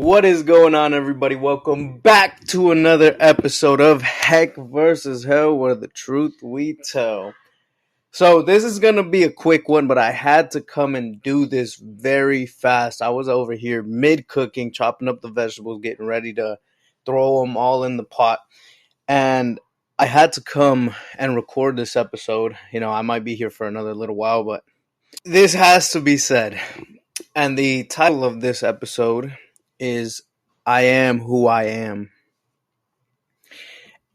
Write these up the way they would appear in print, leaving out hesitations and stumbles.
What is going on, everybody? Welcome back to another episode of Heck versus Hell, where the truth we tell. So, this is going to be a quick one, but I had to come and do this very fast. I was over here mid cooking, chopping up the vegetables, getting ready to throw them all in the pot. And I had to come and record this episode. I might be here for another little while, but this has to be said. And the title of this episode is I Am Who I Am.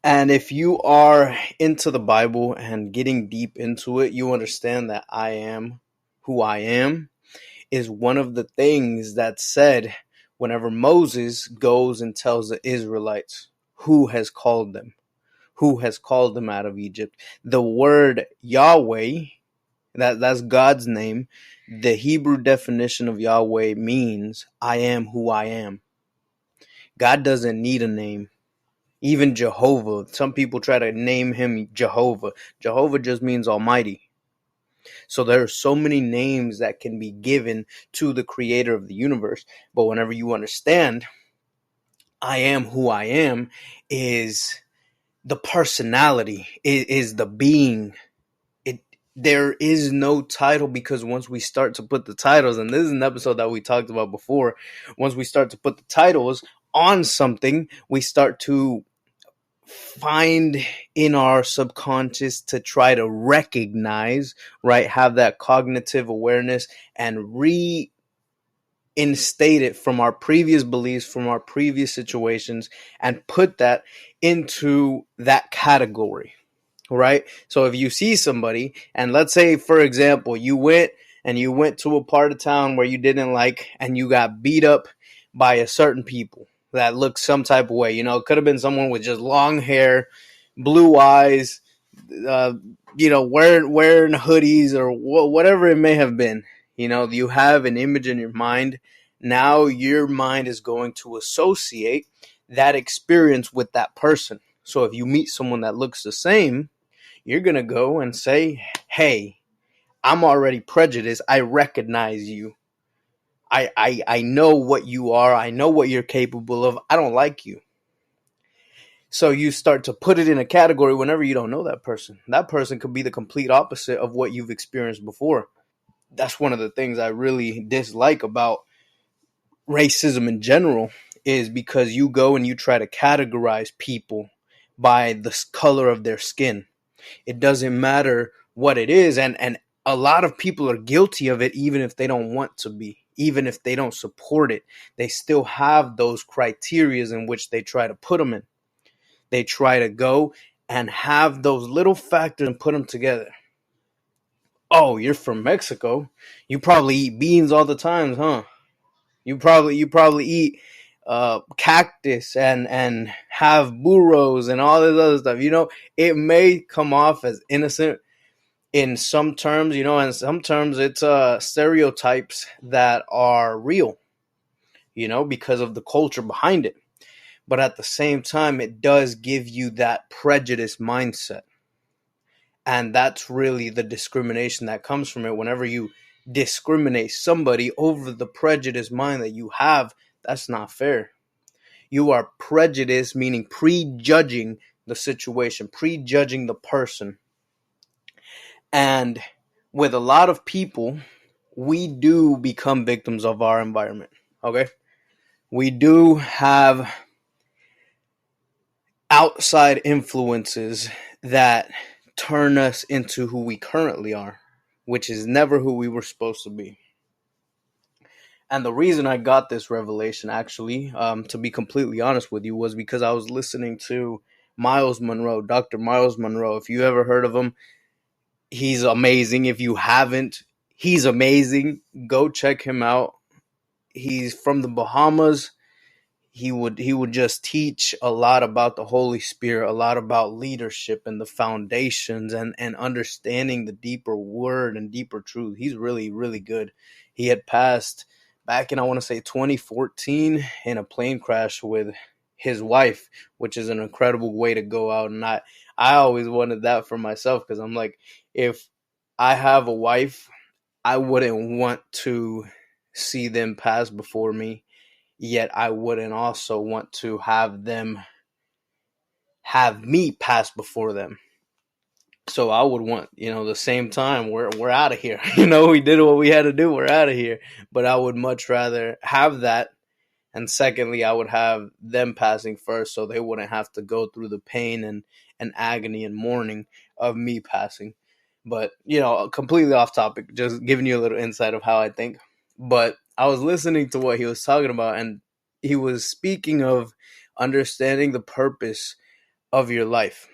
And if you are into the Bible and getting deep into it, you understand that I am who I am is one of the things that's said whenever Moses goes and tells the Israelites who has called them out of Egypt. The word Yahweh, that's God's name. The Hebrew definition of Yahweh means I am who I am. God doesn't need a name. Even Jehovah, some people try to name him Jehovah. Jehovah just means Almighty. So there are so many names that can be given to the creator of the universe. But whenever you understand I am who I am is the personality, is the being. There is no title, because once we start to put the titles, and this is an episode that we talked about before, once we start to put the titles on something, we start to find in our subconscious to try to recognize, right, have that cognitive awareness and reinstate it from our previous beliefs, from our previous situations, and put that into that category. Right? So if you see somebody, and let's say, for example, you went to a part of town where you didn't like, and you got beat up by a certain people that looked some type of way. It could have been someone with just long hair, blue eyes, wearing hoodies or whatever it may have been. You have an image in your mind. Now your mind is going to associate that experience with that person. So if you meet someone that looks the same, you're going to go and say, hey, I'm already prejudiced. I recognize you. I know what you are. I know what you're capable of. I don't like you. So you start to put it in a category whenever you don't know that person. That person could be the complete opposite of what you've experienced before. That's one of the things I really dislike about racism in general, is because you go and you try to categorize people by the color of their skin. It doesn't matter what it is. And a lot of people are guilty of it, even if they don't want to be, even if they don't support it. They still have those criterias in which they try to put them in. They try to go and have those little factors and put them together. Oh, you're from Mexico. You probably eat beans all the time, huh? You probably eat cactus and have burros and all this other stuff. It may come off as innocent in some terms, and some terms it's stereotypes that are real, because of the culture behind it. But at the same time, it does give you that prejudice mindset. And that's really the discrimination that comes from it. Whenever you discriminate somebody over the prejudice mind that you have, that's not fair. You are prejudiced, meaning prejudging the situation, prejudging the person. And with a lot of people, we do become victims of our environment. Okay? We do have outside influences that turn us into who we currently are, which is never who we were supposed to be. And the reason I got this revelation, actually, to be completely honest with you, was because I was listening to Myles Munroe, Dr. Myles Munroe. If you ever heard of him, he's amazing. If you haven't, he's amazing. Go check him out. He's from the Bahamas. He would just teach a lot about the Holy Spirit, a lot about leadership and the foundations, and understanding the deeper word and deeper truth. He's really, really good. He had passed back in, I want to say, 2014 in a plane crash with his wife, which is an incredible way to go out. And I always wanted that for myself, because I'm like, if I have a wife, I wouldn't want to see them pass before me. yet I wouldn't also want to have them have me pass before them. So I would want, the same time, we're out of here. We did what we had to do. We're out of here. But I would much rather have that. And secondly, I would have them passing first so they wouldn't have to go through the pain and agony and mourning of me passing. But, completely off topic, just giving you a little insight of how I think. But I was listening to what he was talking about, and he was speaking of understanding the purpose of your life.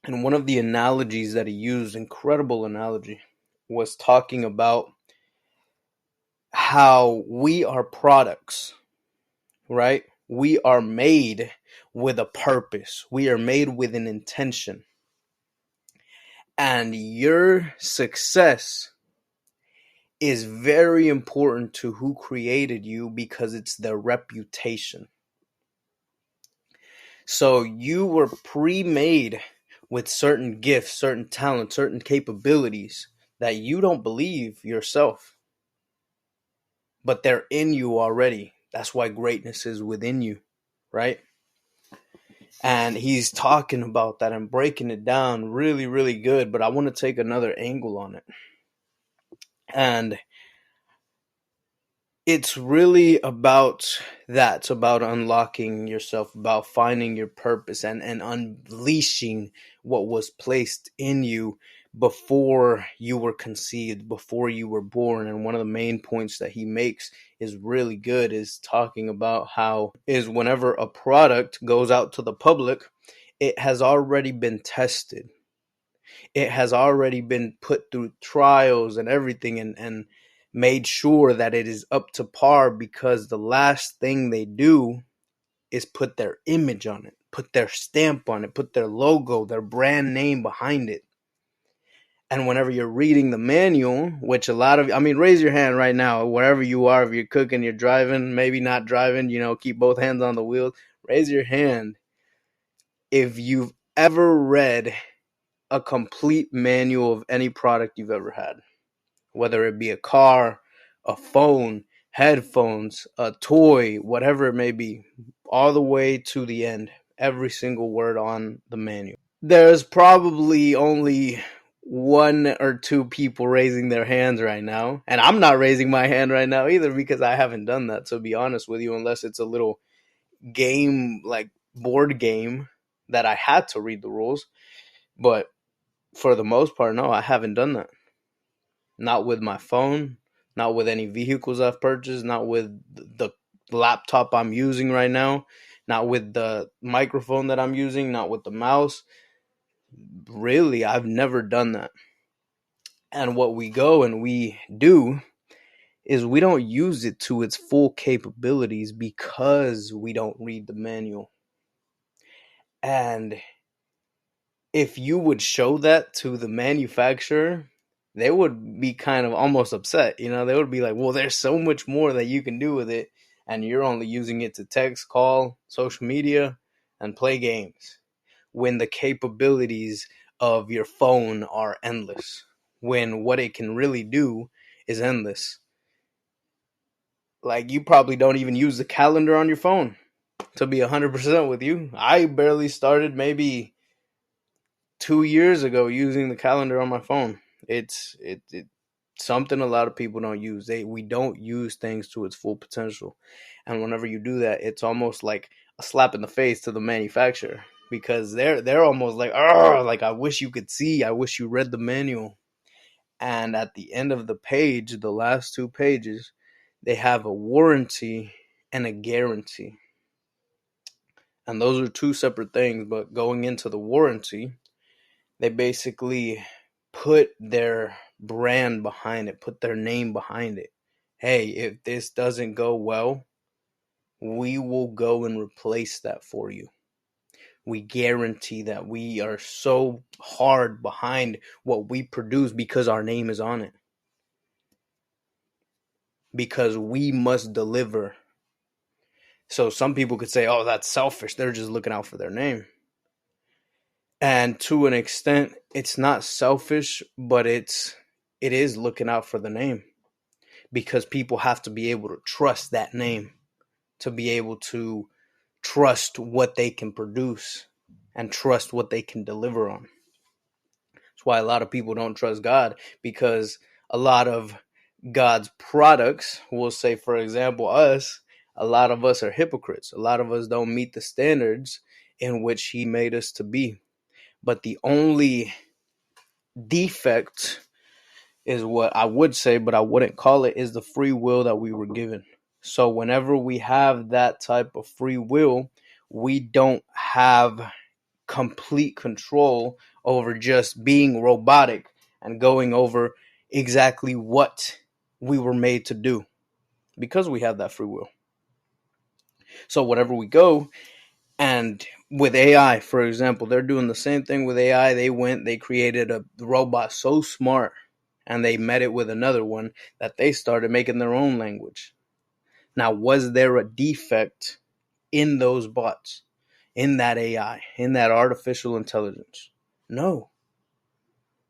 And one of the analogies that he used, incredible analogy, was talking about how we are products, right? We are made with a purpose. We are made with an intention. And your success is very important to who created you because it's their reputation. So you were pre-made with certain gifts, certain talents, certain capabilities that you don't believe yourself, but they're in you already. That's why greatness is within you, right? And he's talking about that and breaking it down really, really good, but I want to take another angle on it. And it's really about that. It's about unlocking yourself, about finding your purpose and unleashing what was placed in you before you were conceived, before you were born. And one of the main points that he makes is really good, is talking about how is whenever a product goes out to the public, it has already been tested. It has already been put through trials and everything and made sure that it is up to par, because the last thing they do is put their image on it, put their stamp on it, put their logo, their brand name behind it. And whenever you're reading the manual, which a lot of, raise your hand right now, wherever you are, if you're cooking, you're driving, maybe not driving, keep both hands on the wheel, raise your hand if you've ever read a complete manual of any product you've ever had. Whether it be a car, a phone, headphones, a toy, whatever it may be, all the way to the end, every single word on the manual. There's probably only one or two people raising their hands right now, and I'm not raising my hand right now either because I haven't done that, to be honest with you, unless it's a little game, like board game, that I had to read the rules. But for the most part, no, I haven't done that. Not with my phone, not with any vehicles I've purchased, not with the laptop I'm using right now, not with the microphone that I'm using, not with the mouse. Really, I've never done that. And what we go and we do is we don't use it to its full capabilities because we don't read the manual. And if you would show that to the manufacturer, they would be kind of almost upset. They would be like, well, there's so much more that you can do with it, and you're only using it to text, call, social media, and play games, when the capabilities of your phone are endless, when what it can really do is endless. Like, you probably don't even use the calendar on your phone, to be 100% with you. I barely started maybe 2 years ago using the calendar on my phone. It's something a lot of people don't use. We don't use things to its full potential. And whenever you do that, it's almost like a slap in the face to the manufacturer, because they're almost like, oh, like, I wish you could see, I wish you read the manual. And at the end of the page, the last 2 pages, they have a warranty and a guarantee. And those are 2 separate things. But going into the warranty, they basically put their brand behind it, put their name behind it. Hey, if this doesn't go well, we will go and replace that for you. We guarantee that. We are so hard behind what we produce because our name is on it. Because we must deliver. So some people could say, oh, that's selfish. They're just looking out for their name. And to an extent, it's not selfish, but it is looking out for the name, because people have to be able to trust that name. to be able to trust what they can produce and trust what they can deliver on. That's why a lot of people don't trust God, because a lot of God's products, we'll say, for example, us, a lot of us are hypocrites. A lot of us don't meet the standards in which He made us to be. But the only defect is what I would say, but I wouldn't call it, is the free will that we were given. So whenever we have that type of free will, we don't have complete control over just being robotic and going over exactly what we were made to do, because we have that free will. So whenever we go, and with AI, for example, they're doing the same thing with AI. They created a robot so smart, and they met it with another one that they started making their own language. Now, was there a defect in those bots, in that AI, in that artificial intelligence? No.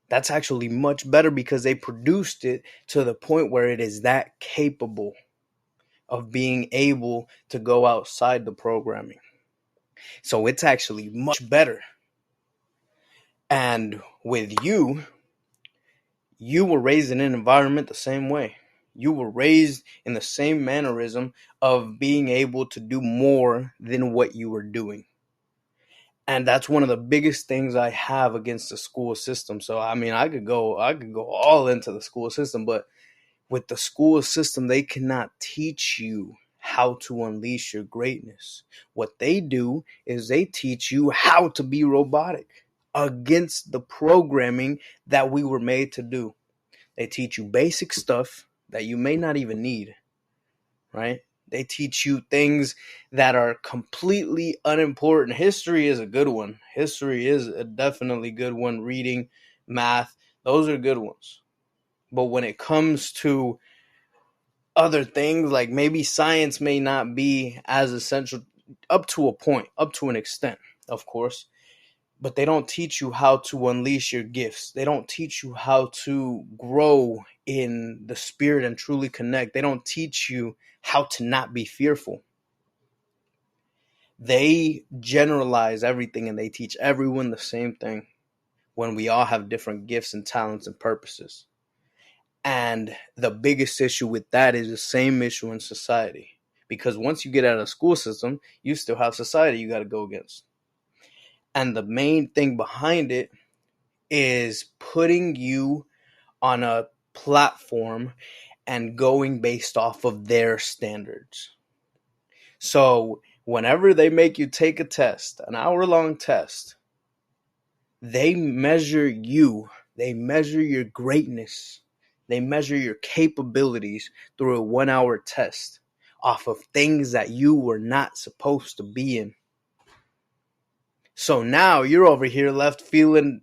That's actually much better, because they produced it to the point where it is that capable of being able to go outside the programming. So it's actually much better. And with you were raised in an environment the same way. You were raised in the same mannerism of being able to do more than what you were doing. And that's one of the biggest things I have against the school system. So I mean, I could go all into the school system, but with the school system, they cannot teach you how to unleash your greatness. What they do is they teach you how to be robotic against the programming that we were made to do. They teach you basic stuff that you may not even need, right? They teach you things that are completely unimportant. History is a good one. History is a definitely good one. Reading, math, those are good ones. But when it comes to other things, like maybe science may not be as essential, up to a point, up to an extent, of course. But they don't teach you how to unleash your gifts. They don't teach you how to grow in the spirit and truly connect. They don't teach you how to not be fearful. They generalize everything, and they teach everyone the same thing, when we all have different gifts and talents and purposes. And the biggest issue with that is the same issue in society. Because once you get out of the school system, you still have society you got to go against. And the main thing behind it is putting you on a platform and going based off of their standards. So whenever they make you take a test, an hour-long test, they measure you. They measure your greatness. They measure your capabilities through a 1-hour test off of things that you were not supposed to be in. So now you're over here left feeling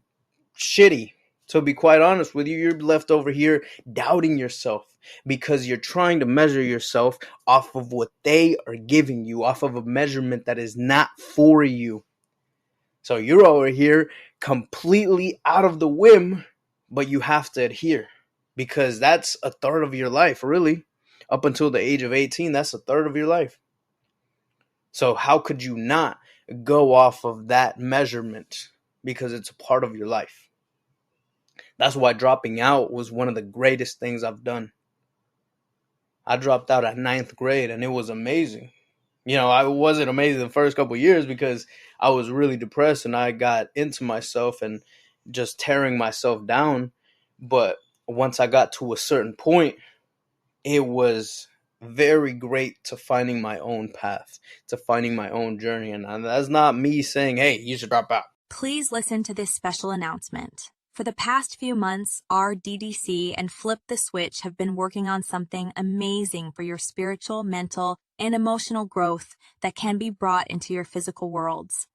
shitty. To be quite honest with you, you're left over here doubting yourself, because you're trying to measure yourself off of what they are giving you, off of a measurement that is not for you. So you're over here completely out of the whim, but you have to adhere, because that's a third of your life, really. Up until the age of 18, that's a third of your life. So how could you not go off of that measurement, because it's a part of your life? That's why dropping out was one of the greatest things I've done. I dropped out at 9th grade, and it was amazing. You know, I wasn't amazing the first couple of years, because I was really depressed and I got into myself and just tearing myself down. But once I got to a certain point, it was very great to finding my own path, to finding my own journey. And that's not me saying, hey, you should drop out. Please listen to this special announcement. For the past few months, our DDC and Flip the Switch have been working on something amazing for your spiritual, mental, and emotional growth that can be brought into your physical worlds.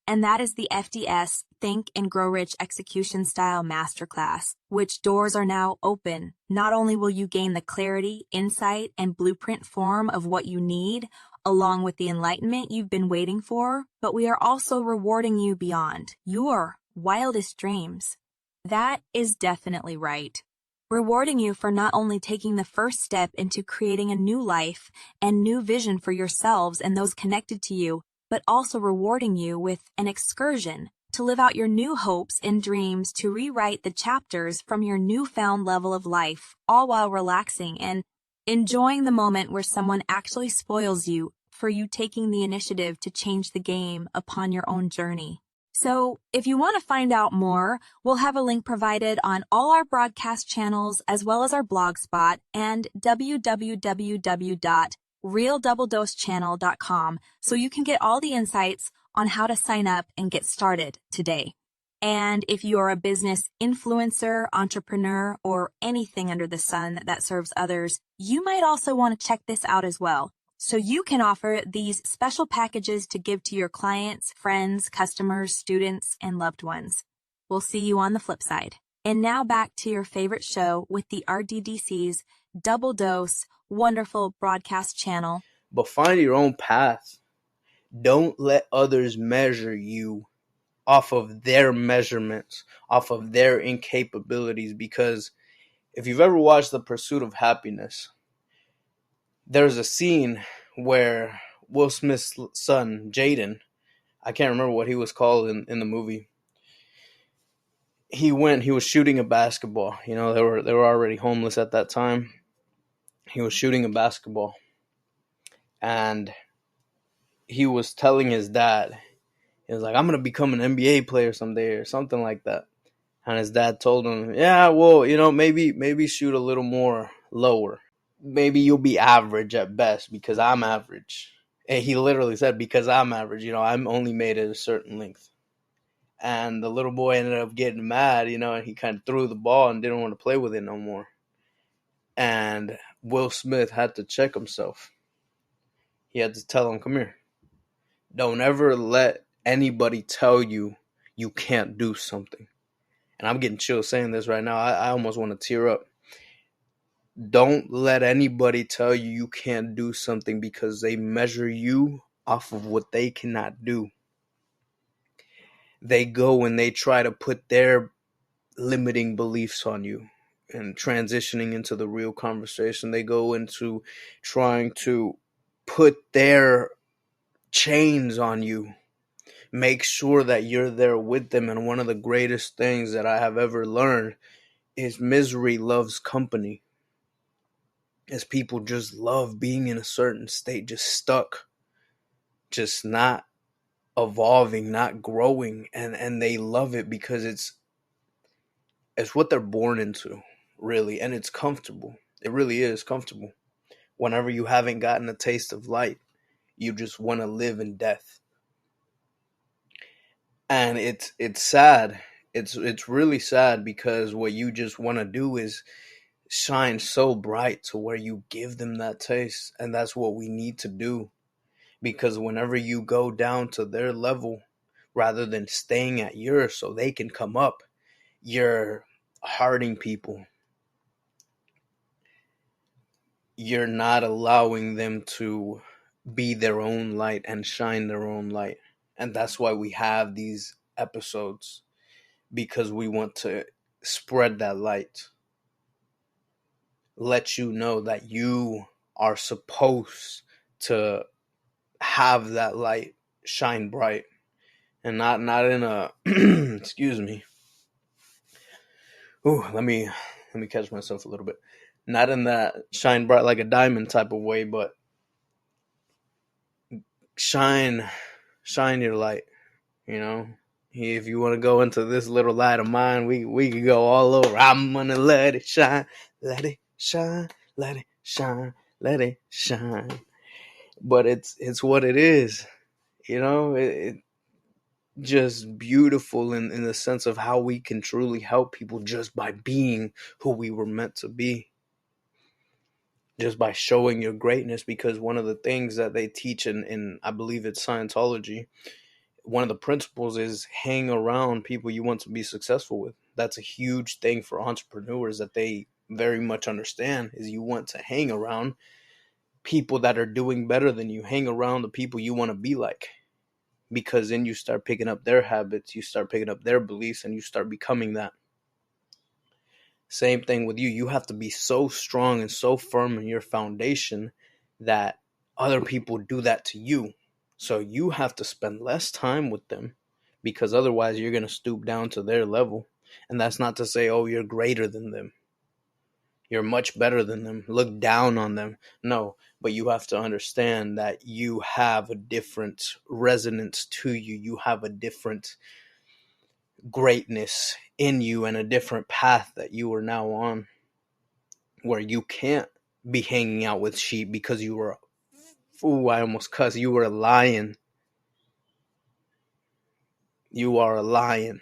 And that is the FDS Think and Grow Rich Execution Style Masterclass, which doors are now open. Not only will you gain the clarity, insight, and blueprint form of what you need, along with the enlightenment you've been waiting for, but we are also rewarding you beyond your wildest dreams. That is definitely right. rewarding you for not only taking the first step into creating a new life and new vision for yourselves and those connected to you, but also rewarding you with an excursion to live out your new hopes and dreams, to rewrite the chapters from your newfound level of life, all while relaxing and enjoying the moment where someone actually spoils you for you taking the initiative to change the game upon your own journey. So, if you want to find out more, we'll have a link provided on all our broadcast channels as well as our blog spot and www.realdoubledosechannel.com so you can get all the insights on how to sign up and get started today. And if you are a business influencer, entrepreneur, or anything under the sun that serves others, you might also want to check this out as well. So you can offer these special packages to give to your clients, friends, customers, students, and loved ones. We'll see you on the flip side. And now back to your favorite show with the RDDC's Double Dose wonderful broadcast channel. But find your own path. Don't let others measure you off of their measurements, off of their incapabilities, because if you've ever watched The Pursuit of Happiness, there's a scene where Will Smith's son, Jaden, I can't remember what he was called in the movie. He was shooting a basketball. You know, they were already homeless at that time. He was shooting a basketball. And he was telling his dad, he was like, I'm going to become an NBA player someday or something like that. And his dad told him, yeah, well, you know, maybe shoot a little more lower. Maybe you'll be average at best because I'm average. And he literally said, because I'm average, you know, I'm only made at a certain length. And the little boy ended up getting mad, you know, and he kind of threw the ball and didn't want to play with it no more. And Will Smith had to check himself. He had to tell him, come here. Don't ever let anybody tell you you can't do something. And I'm getting chills saying this right now. I almost want to tear up. Don't let anybody tell you you can't do something because they measure you off of what they cannot do. They go and they try to put their limiting beliefs on you. And transitioning into the real conversation, they go into trying to put their chains on you. Make sure that you're there with them. And one of the greatest things that I have ever learned is misery loves company. As people just love being in a certain state, just stuck, just not evolving, not growing, and they love it because it's what they're born into, really, and it's comfortable. It really is comfortable. Whenever you haven't gotten a taste of light, you just want to live in death. And it's sad. It's really sad because what you just want to do is shine so bright to where you give them that taste. And that's what we need to do. Because whenever you go down to their level, rather than staying at yours so they can come up, you're hurting people. You're not allowing them to be their own light and shine their own light. And that's why we have these episodes, because we want to spread that light. Let you know that you are supposed to have that light shine bright, and not in a excuse me. Ooh, let me catch myself a little bit. Not in that shine bright like a diamond type of way, but shine your light. You know, if you want to go into this little light of mine, we could go all over. I'm gonna let it shine, let it shine, let it shine, let it shine. But it's what it is, you know. It just beautiful in the sense of how we can truly help people just by being who we were meant to be, just by showing your greatness. Because one of the things that they teach in I believe it's Scientology, one of the principles is hang around people you want to be successful with. That's a huge thing for entrepreneurs that they very much understand, is you want to hang around people that are doing better than you. Hang around the people you want to be like, because then you start picking up their habits, you start picking up their beliefs, and you start becoming that. Same thing with you. You have to be so strong and so firm in your foundation that other people do that to you. So you have to spend less time with them, because otherwise you're going to stoop down to their level. And that's not to say, oh, you're greater than them. You're much better than them. Look down on them. No, but you have to understand that you have a different resonance to you. You have a different greatness in you and a different path that you are now on, where you can't be hanging out with sheep because you were, ooh, I almost cussed, you were a lion. You are a lion.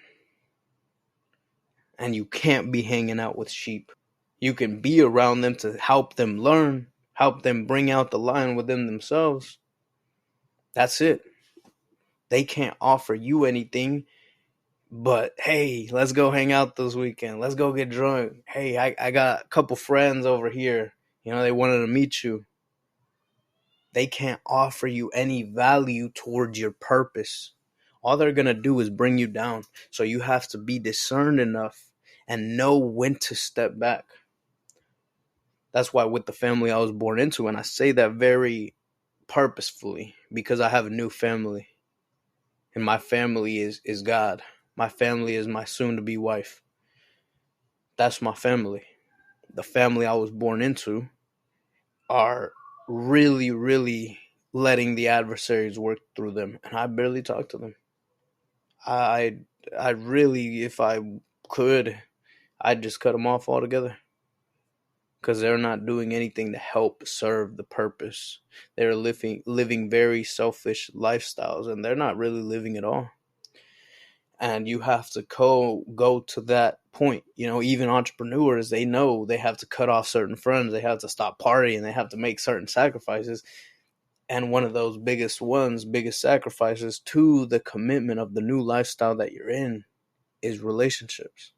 And you can't be hanging out with sheep. You can be around them to help them learn, help them bring out the lion within themselves. That's it. They can't offer you anything but, hey, let's go hang out this weekend. Let's go get drunk. Hey, I got a couple friends over here. They wanted to meet you. They can't offer you any value towards your purpose. All they're going to do is bring you down. So you have to be discerned enough and know when to step back. That's why with the family I was born into, and I say that very purposefully, because I have a new family. And my family is God. My family is my soon-to-be wife. That's my family. The family I was born into are really, really letting the adversaries work through them. And I barely talk to them. I really, if I could, I'd just cut them off altogether. Because they're not doing anything to help serve the purpose. They're living very selfish lifestyles, and they're not really living at all. And you have to go to that point. Even entrepreneurs, they know they have to cut off certain friends. They have to stop partying. They have to make certain sacrifices. And one of those biggest sacrifices to the commitment of the new lifestyle that you're in is relationships.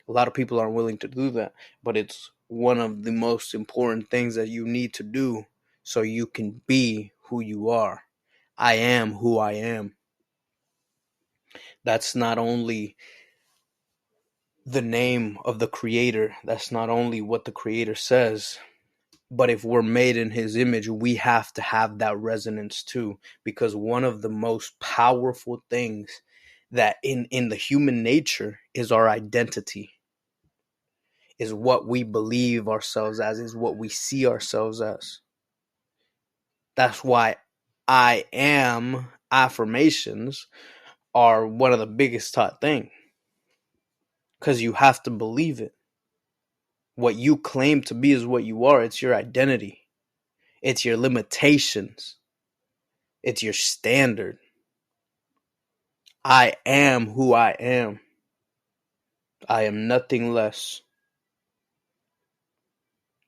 A lot of people aren't willing to do that, but it's one of the most important things that you need to do so you can be who you are. I am who I am. That's not only the name of the Creator. That's not only what the Creator says. But if we're made in His image, we have to have that resonance too. Because one of the most powerful things that in the human nature is our identity. Is what we believe ourselves as, is what we see ourselves as. That's why I am affirmations are one of the biggest taught things. Because you have to believe it. What you claim to be is what you are. It's your identity. It's your limitations. It's your standard. I am who I am. I am nothing less.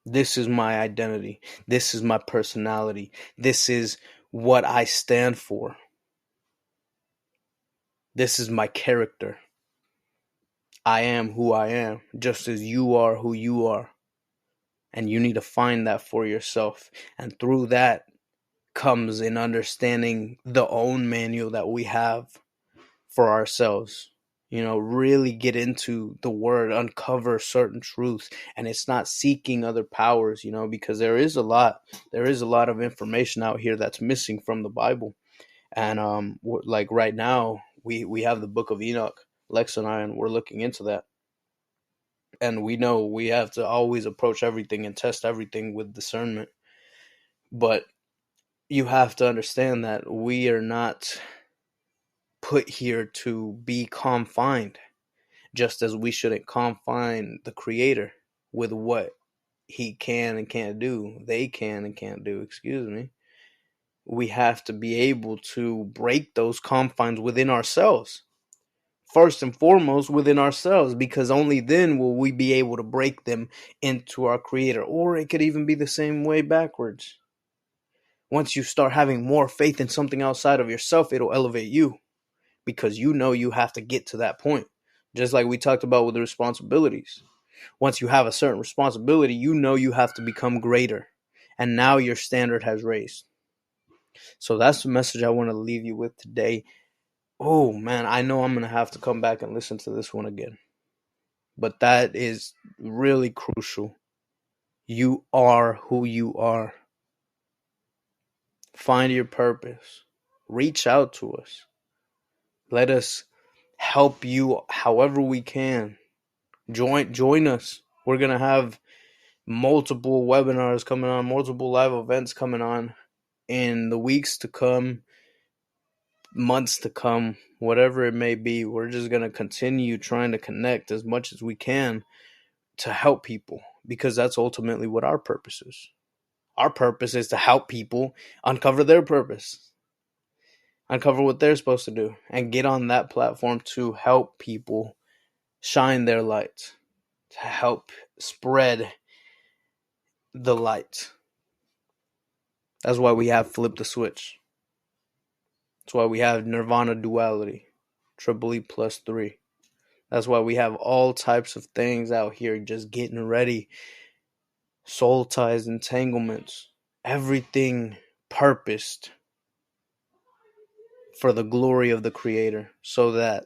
This is my identity. This is my personality. This is what I stand for. This is my character. I am who I am, just as you are who you are. And you need to find that for yourself. And through that comes in understanding the own manual that we have for ourselves. Really get into the word, uncover certain truths. And it's not seeking other powers, because there is a lot of information out here that's missing from the Bible. And like right now, we have the book of Enoch, Lex and I, and we're looking into that. And we know we have to always approach everything and test everything with discernment. But you have to understand that we are not put here to be confined, just as we shouldn't confine the Creator with what He can and can't do. They can and can't do, excuse me. We have to be able to break those confines within ourselves. First and foremost within ourselves, because only then will we be able to break them into our Creator. Or it could even be the same way backwards. Once you start having more faith in something outside of yourself, it'll elevate you, because you have to get to that point. Just like we talked about with the responsibilities. Once you have a certain responsibility, you have to become greater. And now your standard has raised. So that's the message I want to leave you with today. Oh, man, I know I'm going to have to come back and listen to this one again. but that is really crucial. You are who you are. Find your purpose. Reach out to us. Let us help you however we can. Join us. We're going to have multiple webinars coming on, multiple live events coming on in the weeks to come, months to come, whatever it may be. We're just going to continue trying to connect as much as we can to help people, because that's ultimately what our purpose is. Our purpose is to help people uncover their purpose, uncover what they're supposed to do, and get on that platform to help people shine their light, to help spread the light. That's why we have Flip the Switch. That's why we have Nirvana Duality, Triple E plus 3. That's why we have all types of things out here just getting ready. Soul ties, entanglements, everything purposed for the glory of the Creator, so that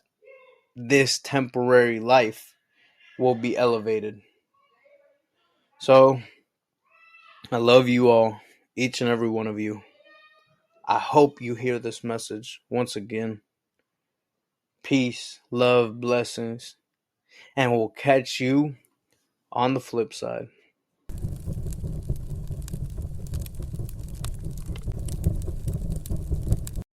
this temporary life will be elevated. So, I love you all, each and every one of you. I hope you hear this message once again. Peace, love, blessings, and we'll catch you on the flip side.